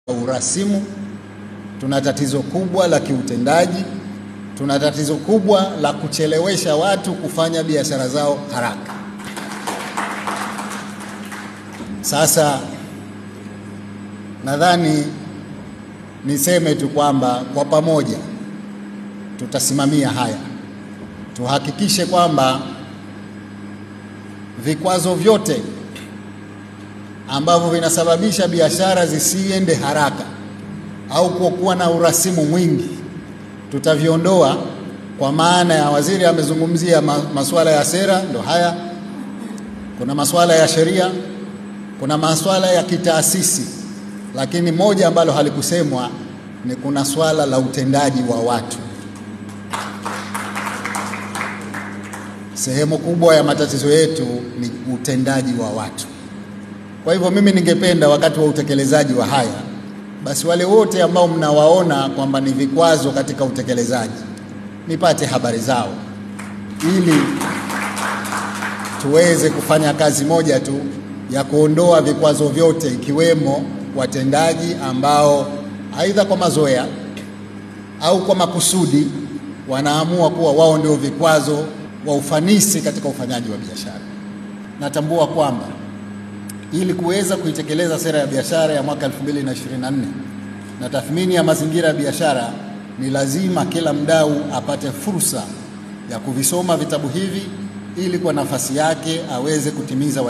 Urasimu, tuna tatizo kubwa la kiutendaji, tuna tatizo kubwa la kuchelewesha watu kufanya biashara zao haraka. Sasa nadhani niseme tu kwamba kwa pamoja tutasimamia haya. Tuhakikishe kwamba vikwazo vyote ambavyo vinasababisha biashara zisiende haraka au kuwa na urasimu mwingi tutaviondoa, kwa maana ya waziri amezungumzia masuala ya sera, ndo haya. Kuna masuala ya sheria, kuna masuala ya kitaasisi, lakini moja ambalo halikusemwa ni kuna swala la utendaji wa watu. Sehemu kubwa ya matatizo yetu ni utendaji wa watu. Kwa hivyo mimi ningependa wakati wa utekelezaji wa haya, basi wale wote ambao mnawaona kwamba ni vikwazo katika utekelezaji, nipate habari zao ili tuweze kufanya kazi moja tu ya kuondoa vikwazo vyote, ikiwemo watendaji ambao aidha kwa mazoea au kwa makusudi wanaamua kuwa wao ndio vikwazo wa ufanisi katika ufanyaji wa biashara. Natambua kwamba ili kuweza kuitekeleza sera ya biashara ya mwaka 2024 na tathmini ya mazingira ya biashara, ni lazima kila mdau apate fursa ya kuvisoma vitabu hivi ili kwa nafasi yake aweze kutimiza